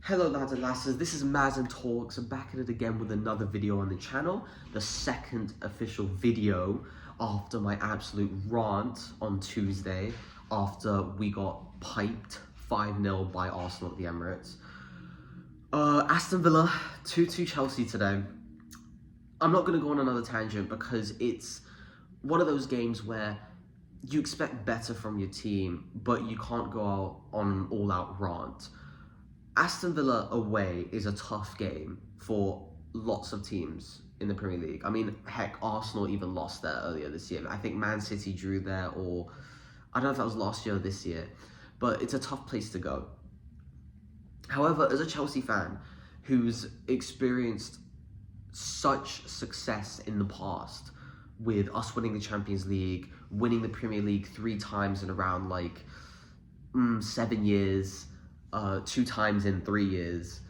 Hello lads and lasses, this is Maz and Talks. I'm back at it again with another video on the channel. The second official video after my absolute rant on Tuesday after we got piped 5-0 by Arsenal at the Emirates. Aston Villa, 2-2 Chelsea today. I'm not going to go on another tangent because it's one of those games where you expect better from your team, but you can't go out on an all-out rant. Aston Villa away is a tough game for lots of teams in the Premier League. I mean, heck, Arsenal even lost there earlier this year. I think Man City drew there, or I don't know if that was last year or this year, but it's a tough place to go. However, as a Chelsea fan who's experienced such success in the past with us winning the Champions League, winning the Premier League 3 times in around 7 years, 2 times in 3 years,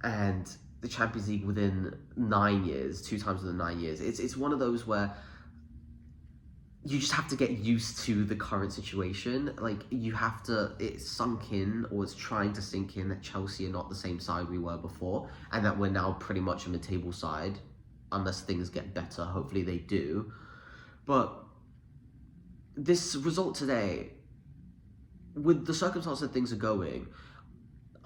and the Champions League within 9 years, 2 times within 9 years. It's one of those where you just have to get used to the current situation. It's sunk in, or it's trying to sink in, that Chelsea are not the same side we were before, and that we're now pretty much a mid-table side, unless things get better. Hopefully they do. But this result today, with the circumstances that things are going,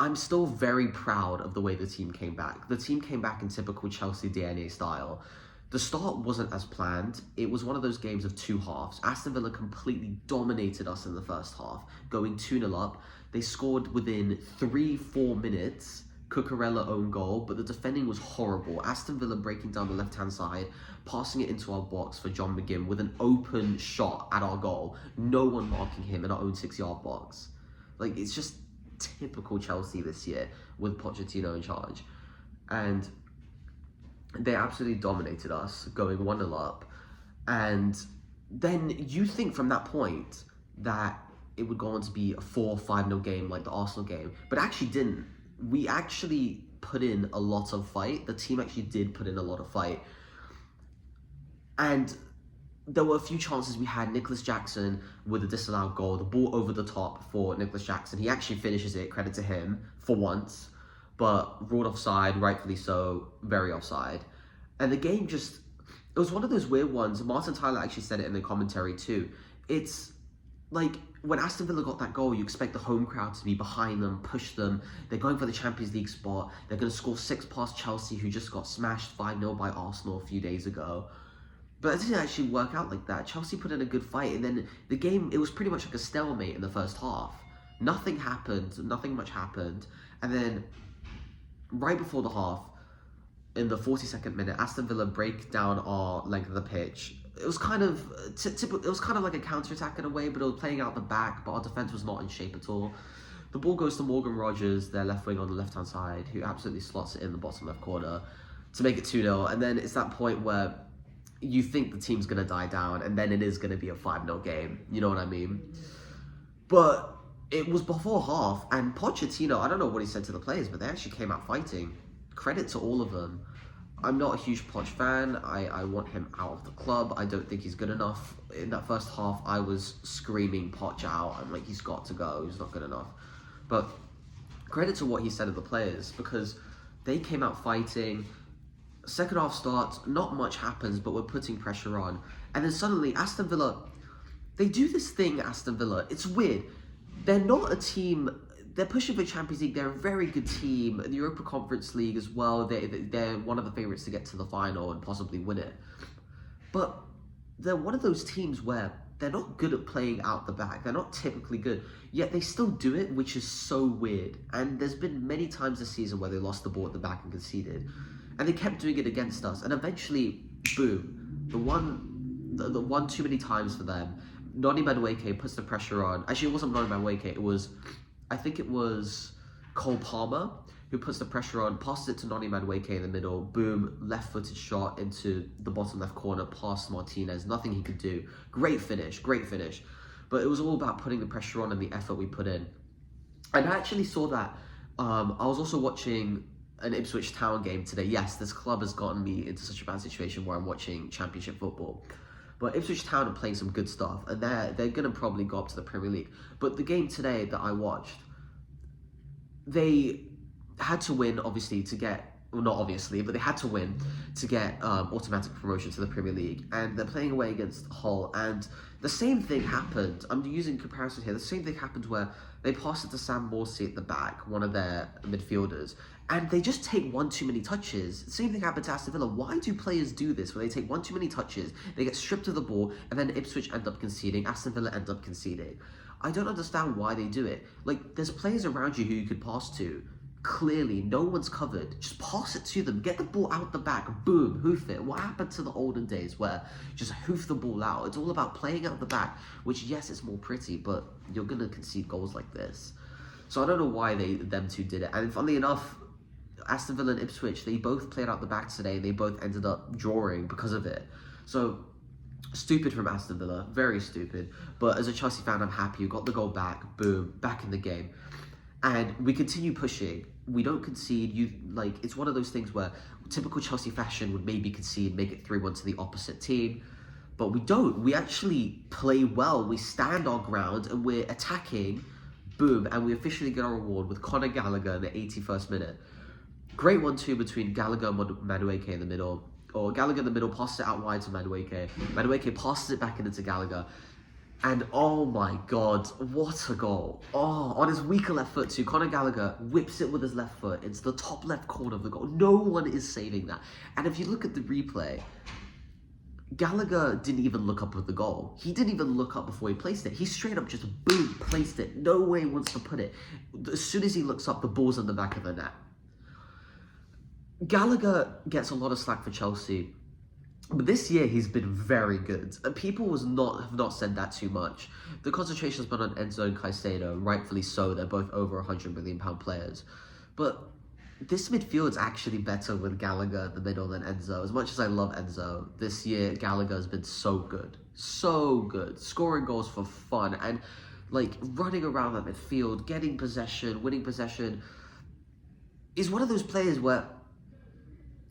I'm still very proud of the way the team came back. The team came back in typical Chelsea DNA style. The start wasn't as planned. It was one of those games of 2 halves. Aston Villa completely dominated us in the first half, going 2-0 up. They scored within 3-4 minutes, Cucurella own goal, but the defending was horrible. Aston Villa breaking down the left-hand side, passing it into our box for John McGinn with an open shot at our goal. No one marking him in our own 6-yard box. It's just typical Chelsea this year with Pochettino in charge, and they absolutely dominated us, going 1-0 up. And then you think from that point that it would go on to be a 4-5-0 game like the Arsenal game, but actually didn't. We actually put in a lot of fight. The team actually did put in a lot of fight, and there were a few chances we had. Nicholas Jackson with a disallowed goal, the ball over the top for Nicholas Jackson. He actually finishes it, credit to him, for once, but ruled offside, rightfully so, very offside. And the game just, it was one of those weird ones. Martin Tyler actually said it in the commentary too. It's like, when Aston Villa got that goal, you expect the home crowd to be behind them, push them. They're going for the Champions League spot. They're going to score 6 past Chelsea, who just got smashed 5-0 by Arsenal a few days ago. But it didn't actually work out like that. Chelsea put in a good fight, and then the game, it was pretty much like a stalemate in the first half. Nothing much happened. And then, right before the half, in the 42nd minute, Aston Villa break down our length of the pitch. It was kind of like a counter-attack in a way, but it was playing out the back, but our defence was not in shape at all. The ball goes to Morgan Rogers, their left wing on the left-hand side, who absolutely slots it in the bottom left corner to make it 2-0. And then it's that point where you think the team's going to die down, and then it is going to be a 5-0 game. You know what I mean? But it was before half, and Pochettino, I don't know what he said to the players, but they actually came out fighting. Credit to all of them. I'm not a huge Poch fan. I want him out of the club. I don't think he's good enough. In that first half, I was screaming Poch out. I'm like, he's got to go. He's not good enough. But credit to what he said of the players, because they came out fighting. Second half starts, not much happens, but we're putting pressure on. And then suddenly, Aston Villa, they do this thing, Aston Villa. It's weird. They're not a team, they're pushing for Champions League. They're a very good team. The Europa Conference League as well, they're one of the favourites to get to the final and possibly win it. But they're one of those teams where they're not good at playing out the back. They're not typically good, yet they still do it, which is so weird. And there's been many times this season where they lost the ball at the back and conceded. And they kept doing it against us. And eventually, boom, the one too many times for them. Noni Madueke puts the pressure on. Actually, it wasn't Noni Madueke. I think it was Cole Palmer who puts the pressure on, passes it to Noni Madueke in the middle. Boom, left-footed shot into the bottom left corner, past Martinez. Nothing he could do. Great finish. But it was all about putting the pressure on and the effort we put in. And I actually saw that. I was also watching an Ipswich Town game today. Yes, this club has gotten me into such a bad situation where I'm watching Championship football. But Ipswich Town are playing some good stuff, and they're going to probably go up to the Premier League. But the game today that I watched, they had to win, obviously, to get... Well, not obviously, but they had to win to get automatic promotion to the Premier League. And they're playing away against Hull. And the same thing happened. I'm using comparison here. The same thing happened where they passed it to Sam Morsey at the back, one of their midfielders. And they just take one too many touches. The same thing happened to Aston Villa. Why do players do this? Where they take one too many touches, they get stripped of the ball, and then Ipswich end up conceding, Aston Villa end up conceding. I don't understand why they do it. Like, there's players around you who you could pass to. Clearly, no one's covered. Just pass it to them. Get the ball out the back. Boom, hoof it. What happened to the olden days where just hoof the ball out? It's all about playing out the back, which, yes, it's more pretty, but you're going to concede goals like this. So I don't know why them two did it. And funnily enough, Aston Villa and Ipswich, they both played out the back today, and they both ended up drawing because of it. So, stupid from Aston Villa. Very stupid. But as a Chelsea fan, I'm happy. You got the goal back. Boom. Back in the game. And we continue pushing. We don't concede. It's one of those things where typical Chelsea fashion would maybe concede, make it 3-1 to the opposite team. But we don't. We actually play well. We stand our ground and we're attacking. Boom. And we officially get our reward with Conor Gallagher in the 81st minute. Great 1-2 between Gallagher and Madueke in the middle. Or Gallagher in the middle, passes it out wide to Madueke. Madueke passes it back into Gallagher. And oh my God, what a goal. Oh, on his weaker left foot too, Conor Gallagher whips it with his left foot into the top left corner of the goal. No one is saving that. And if you look at the replay, Gallagher didn't even look up with the goal. He didn't even look up before he placed it. He straight up just boom, placed it. No way he wants to put it. As soon as he looks up, the ball's on the back of the net. Gallagher gets a lot of slack for Chelsea. But this year, he's been very good. People have not said that too much. The concentration has been on Enzo and Caicedo, rightfully so. They're both over £100 million players. But this midfield's actually better with Gallagher in the middle than Enzo. As much as I love Enzo, this year, Gallagher has been so good. So good. Scoring goals for fun. And, running around that midfield, getting possession, winning possession. He's one of those players where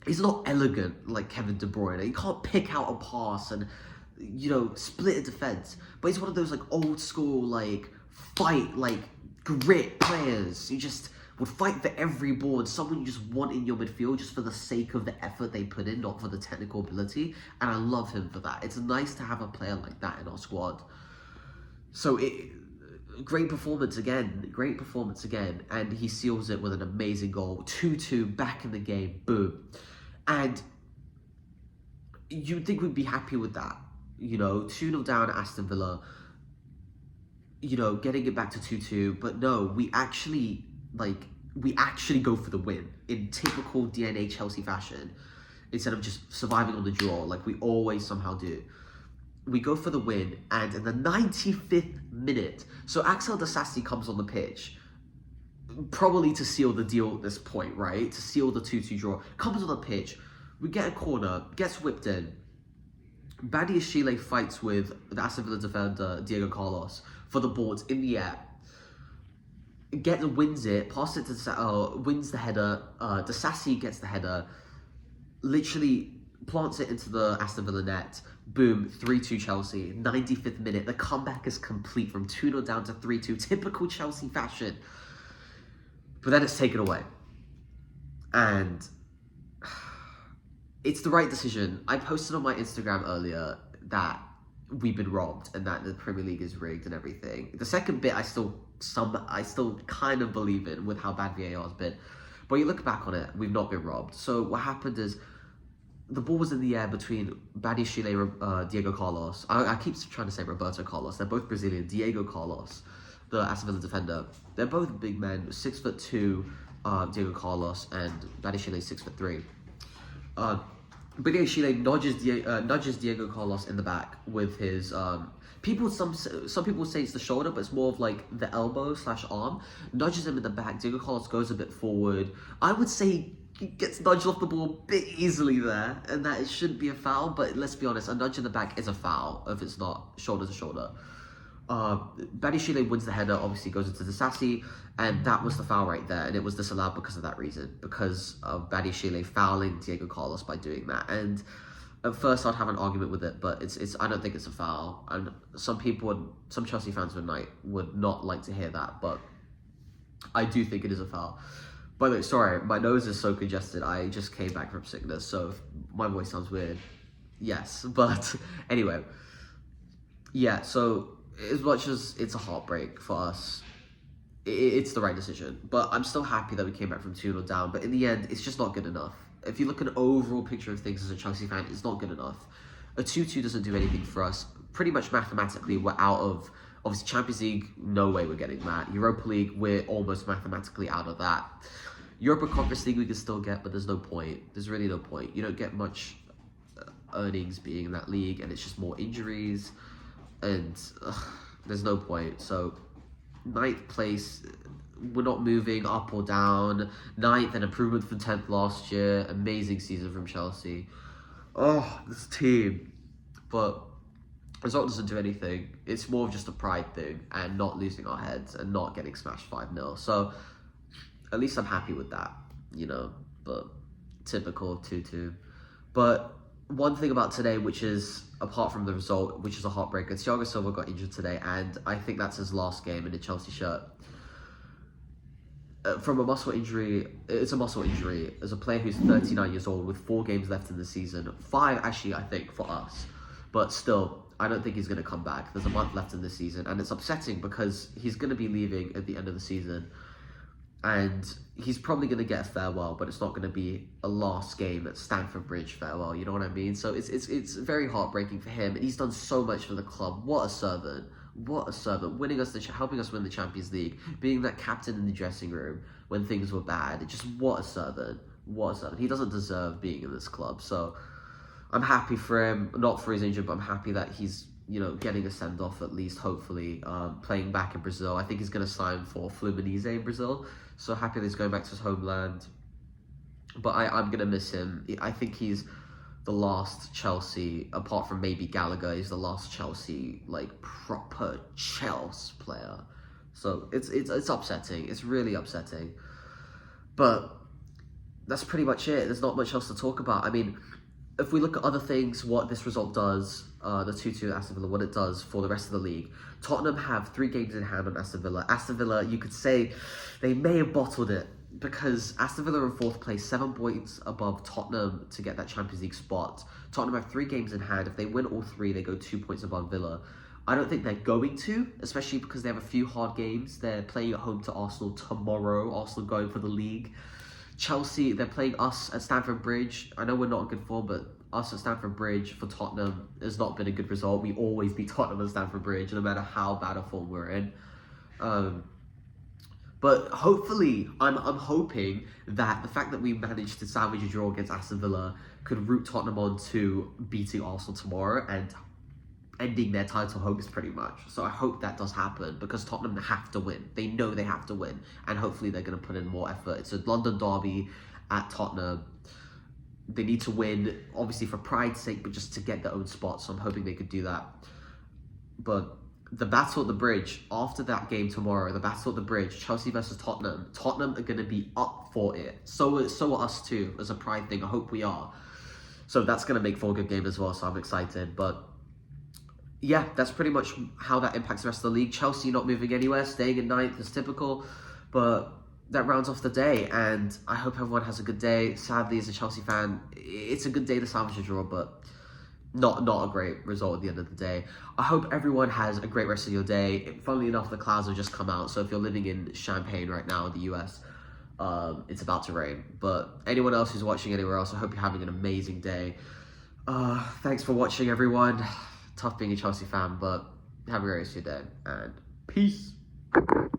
he's not elegant like Kevin De Bruyne. He can't pick out a pass and, split a defense. But he's one of those, old school, fight, grit players. You just would fight for every ball and someone you just want in your midfield just for the sake of the effort they put in, not for the technical ability. And I love him for that. It's nice to have a player like that in our squad. So, great performance again. And he seals it with an amazing goal. 2-2, back in the game. Boom. And you'd think we'd be happy with that. 2-0 down at Aston Villa. Getting it back to 2-2. But no, we actually go for the win in typical DNA Chelsea fashion. Instead of just surviving on the draw like we always somehow do. We go for the win, and in the 95th minute, so Axel Disasi comes on the pitch, probably to seal the deal at this point, right? To seal the 2-2 draw. Comes on the pitch, we get a corner, gets whipped in. Badiashile fights with the Aston Villa defender, Diego Carlos, for the ball. It's in the air. Wins it, passes it to wins the header. Disasi gets the header, literally plants it into the Aston Villa net. Boom, 3-2 Chelsea. 95th minute. The comeback is complete from 2-0 down to 3-2. Typical Chelsea fashion. But then it's taken away. And it's the right decision. I posted on my Instagram earlier that we've been robbed and that the Premier League is rigged and everything. The second bit I still kind of believe in with how bad VAR has been. But you look back on it, we've not been robbed. So what happened is the ball was in the air between Badiashile, Diego Carlos. I keep trying to say Roberto Carlos. They're both Brazilian. Diego Carlos, the Aston Villa defender. They're both big men. 6'2", Diego Carlos, and Badiashile 6'3". Badiashile nudges Diego Carlos in the back with his some people say it's the shoulder, but it's more of the elbow / arm. Nudges him in the back. Diego Carlos goes a bit forward. I would say he gets nudged off the ball a bit easily there, and that it shouldn't be a foul, but let's be honest, a nudge in the back is a foul if it's not shoulder to shoulder. Badiashile wins the header, obviously goes into Disasi, and that was the foul right there, and it was disallowed because of that reason, because of Badiashile fouling Diego Carlos by doing that. And at first I'd have an argument with it, but I don't think it's a foul, and some Chelsea fans would not like to hear that, but I do think it is a foul. By the way, sorry, my nose is so congested. I just came back from sickness, so if my voice sounds weird, yes. But anyway, yeah, so as much as it's a heartbreak for us, it's the right decision. But I'm still happy that we came back from 2-0 down. But in the end, it's just not good enough. If you look at an overall picture of things as a Chelsea fan, it's not good enough. A 2-2 doesn't do anything for us. Pretty much mathematically, we're out of... Obviously, Champions League, no way we're getting that. Europa League, we're almost mathematically out of that. Europa Conference League we can still get, but there's no point. There's really no point. You don't get much earnings being in that league, and it's just more injuries, and there's no point. So, 9th place, we're not moving up or down. 9th, an improvement from 10th last year. Amazing season from Chelsea. Oh, this team. But result doesn't do anything. It's more of just a pride thing and not losing our heads and not getting smashed 5-0. So, at least I'm happy with that, you know, but typical 2-2. But one thing about today, which is, apart from the result, which is a heartbreaker, Thiago Silva got injured today, and I think that's his last game in a Chelsea shirt. From a muscle injury, it's a muscle injury. As a player who's 39 years old with 4 games left in the season, 5 actually, I think, for us. But still, I don't think he's going to come back. There's a month left in the season, and it's upsetting because he's going to be leaving at the end of the season. And he's probably going to get a farewell, but it's not going to be a last game at Stamford Bridge farewell, you know what I mean? So it's very heartbreaking for him, and he's done so much for the club. What a servant. What a servant. Winning us, helping us win the Champions League, being that captain in the dressing room when things were bad. Just what a servant. What a servant. He doesn't deserve being in this club, so I'm happy for him, not for his injury, but I'm happy that he's, you know, getting a send-off at least, hopefully, playing back in Brazil. I think he's going to sign for Fluminense in Brazil, so happy that he's going back to his homeland. But I'm going to miss him. I think he's the last Chelsea, apart from maybe Gallagher, he's the last Chelsea, like, proper Chels player. So it's upsetting. It's really upsetting. But that's pretty much it. There's not much else to talk about. I mean, if we look at other things, what this result does, the 2-2 at Aston Villa, what it does for the rest of the league. Tottenham have 3 games in hand on Aston Villa. Aston Villa, you could say, they may have bottled it because Aston Villa are in 4th place, 7 points above Tottenham to get that Champions League spot. Tottenham have 3 games in hand. If they win all 3, they go 2 points above Villa. I don't think they're going to, especially because they have a few hard games. They're playing at home to Arsenal tomorrow. Arsenal going for the league. Chelsea, they're playing us at Stamford Bridge. I know we're not in good form, but us at Stamford Bridge for Tottenham has not been a good result. We always beat Tottenham at Stamford Bridge, no matter how bad a form we're in. But hopefully, I'm hoping that the fact that we managed to salvage a draw against Aston Villa could root Tottenham on to beating Arsenal tomorrow and ending their title hopes pretty much. So I hope that does happen because Tottenham have to win. They know they have to win, and hopefully they're going to put in more effort. It's a London derby at Tottenham. They need to win, obviously for pride's sake, but just to get their own spot. So I'm hoping they could do that. But the battle at the bridge, after that game tomorrow, the battle at the bridge, Chelsea versus Tottenham. Tottenham are going to be up for it. So are us too, as a pride thing. I hope we are. So that's going to make for a good game as well. So I'm excited. But yeah, that's pretty much how that impacts the rest of the league. Chelsea not moving anywhere, staying in 9th is typical. But that rounds off the day, and I hope everyone has a good day. Sadly, as a Chelsea fan, it's a good day to salvage a draw, but not a great result at the end of the day. I hope everyone has a great rest of your day. Funnily enough, the clouds have just come out, so if you're living in Champaign right now in the US, it's about to rain. But anyone else who's watching anywhere else, I hope you're having an amazing day. Thanks for watching, everyone. Tough being a Chelsea fan, but have a great rest of your day, and peace.